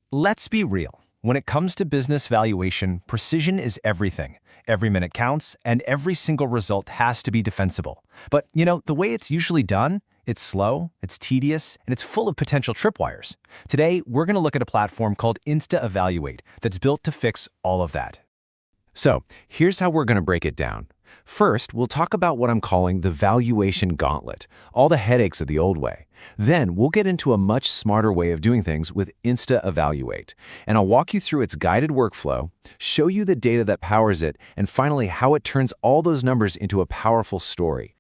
Let's be real. When it comes to business valuation, precision is everything. Every minute counts, and every single result has to be defensible. But, the way it's usually done, it's slow, it's tedious, and it's full of potential tripwires. Today, we're going to look at a platform called instaevalute that's built to fix all of that. So, here's how we're going to break it down. First, we'll talk about what I'm calling the valuation gauntlet, all the headaches of the old way. Then, we'll get into a much smarter way of doing things with instaevalute, and I'll walk you through its guided workflow, show you the data that powers it, and finally how it turns all those numbers into a powerful story.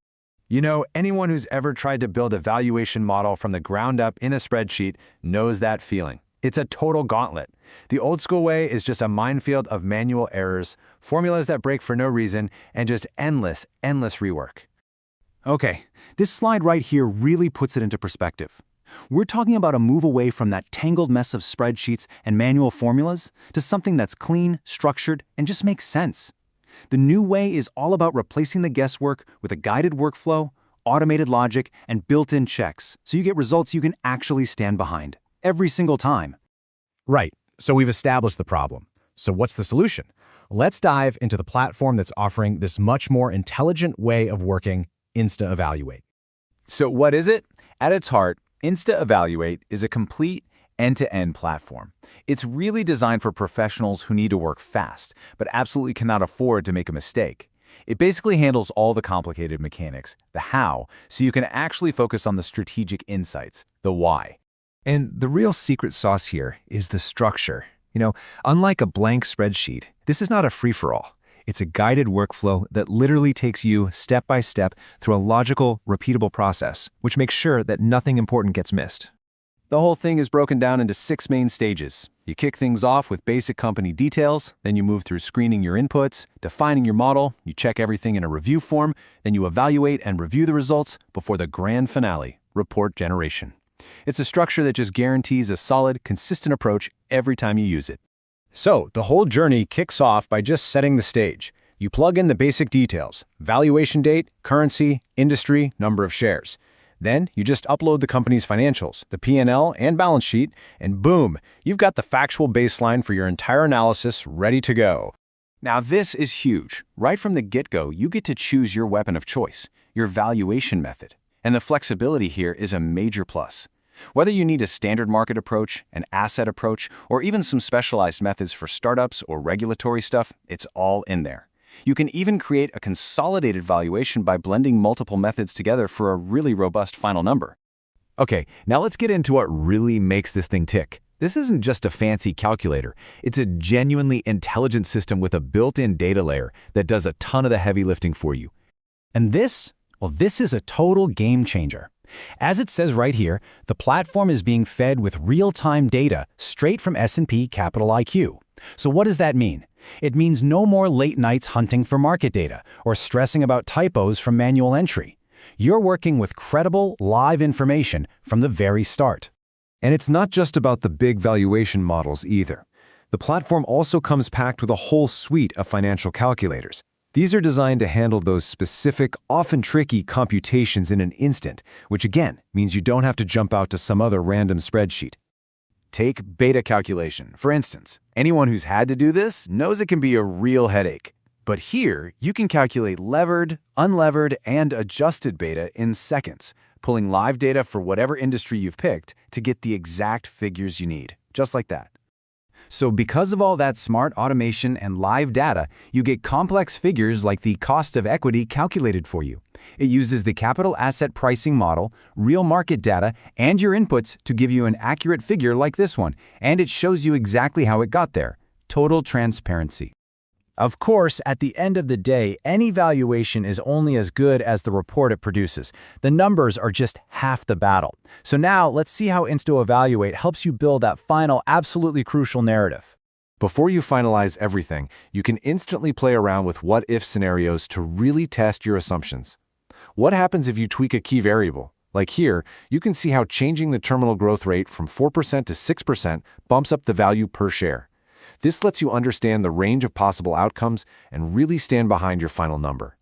Anyone who's ever tried to build a valuation model from the ground up in a spreadsheet knows that feeling. It's a total gauntlet. The old school way is just a minefield of manual errors, formulas that break for no reason, and just endless rework. Okay, this slide right here really puts it into perspective. We're talking about a move away from that tangled mess of spreadsheets and manual formulas to something that's clean, structured, and just makes sense. The new way is all about replacing the guesswork with a guided workflow, automated logic, and built-in checks, so you get results you can actually stand behind. Every single time. Right, so we've established the problem. So what's the solution? Let's dive into the platform that's offering this much more intelligent way of working, instaevalute. So what is it? At its heart, instaevalute is a complete end-to-end platform. It's really designed for professionals who need to work fast, but absolutely cannot afford to make a mistake. It basically handles all the complicated mechanics, the how, so you can actually focus on the strategic insights, the why. And the real secret sauce here is the structure. Unlike a blank spreadsheet, this is not a free-for-all. It's a guided workflow that literally takes you step by step through a logical, repeatable process, which makes sure that nothing important gets missed. The whole thing is broken down into 6 main stages. You kick things off with basic company details, then you move through screening your inputs, defining your model, you check everything in a review form, then you evaluate and review the results before the grand finale, report generation. It's a structure that just guarantees a solid, consistent approach every time you use it. So, the whole journey kicks off by just setting the stage. You plug in the basic details: valuation date, currency, industry, number of shares. Then, you just upload the company's financials, the P&L and balance sheet, and boom, you've got the factual baseline for your entire analysis ready to go. Now, this is huge. Right from the get-go, you get to choose your weapon of choice, your valuation method. And the flexibility here is a major plus. Whether you need a standard market approach, an asset approach, or even some specialized methods for startups or regulatory stuff, it's all in there. You can even create a consolidated valuation by blending multiple methods together for a really robust final number. Okay, now let's get into what really makes this thing tick. This isn't just a fancy calculator. It's a genuinely intelligent system with a built-in data layer that does a ton of the heavy lifting for you. And this is a total game changer. As it says right here, the platform is being fed with real-time data straight from S&P Capital IQ. So what does that mean? It means no more late nights hunting for market data or stressing about typos from manual entry. You're working with credible, live information from the very start. And it's not just about the big valuation models either. The platform also comes packed with a whole suite of financial calculators. These are designed to handle those specific, often tricky computations in an instant, which again means you don't have to jump out to some other random spreadsheet. Take beta calculation, for instance. Anyone who's had to do this knows it can be a real headache. But here, you can calculate levered, unlevered, and adjusted beta in seconds, pulling live data for whatever industry you've picked to get the exact figures you need, just like that. So because of all that smart automation and live data, you get complex figures like the cost of equity calculated for you. It uses the capital asset pricing model, real market data, and your inputs to give you an accurate figure like this one, and it shows you exactly how it got there. Total transparency. Of course, at the end of the day, any valuation is only as good as the report it produces. The numbers are just half the battle. So now, let's see how instaevalute helps you build that final, absolutely crucial narrative. Before you finalize everything, you can instantly play around with what-if scenarios to really test your assumptions. What happens if you tweak a key variable? Like here, you can see how changing the terminal growth rate from 4% to 6% bumps up the value per share. This lets you understand the range of possible outcomes and really stand behind your final number.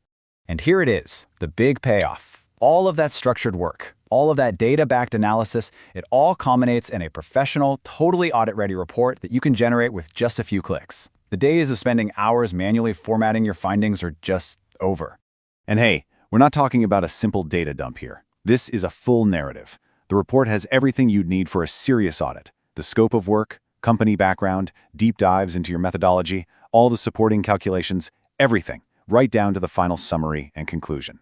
And here it is, the big payoff. All of that structured work, All of that data-backed analysis, it all culminates in a professional, totally audit-ready report that you can generate with just a few clicks. The days of spending hours manually formatting your findings are just over. And hey, we're not talking about a simple data dump here. This is a full narrative. The report has everything you'd need for a serious audit: the scope of work, company background, deep dives into your methodology, all the supporting calculations, everything, right down to the final summary and conclusion.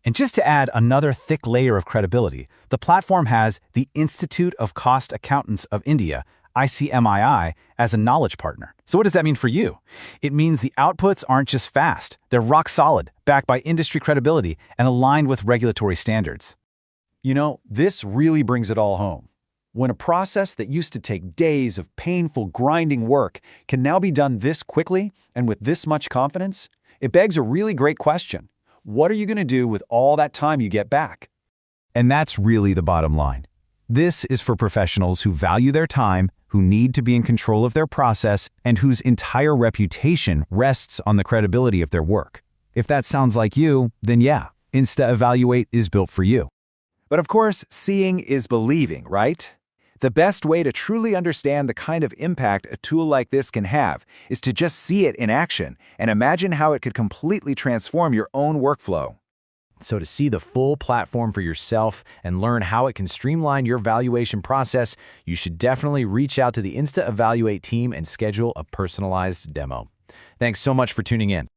And just to add another thick layer of credibility, the platform has the Institute of Cost Accountants of India, ICMII, as a knowledge partner. So what does that mean for you? It means the outputs aren't just fast, they're rock solid, backed by industry credibility and aligned with regulatory standards. You know, this really brings it all home. When a process that used to take days of painful, grinding work can now be done this quickly and with this much confidence, it begs a really great question. What are you going to do with all that time you get back? And that's really the bottom line. This is for professionals who value their time, who need to be in control of their process, and whose entire reputation rests on the credibility of their work. If that sounds like you, then yeah, instaevalute is built for you. But of course, seeing is believing, right? The best way to truly understand the kind of impact a tool like this can have is to just see it in action and imagine how it could completely transform your own workflow. So to see the full platform for yourself and learn how it can streamline your valuation process, you should definitely reach out to the instaevalute team and schedule a personalized demo. Thanks so much for tuning in.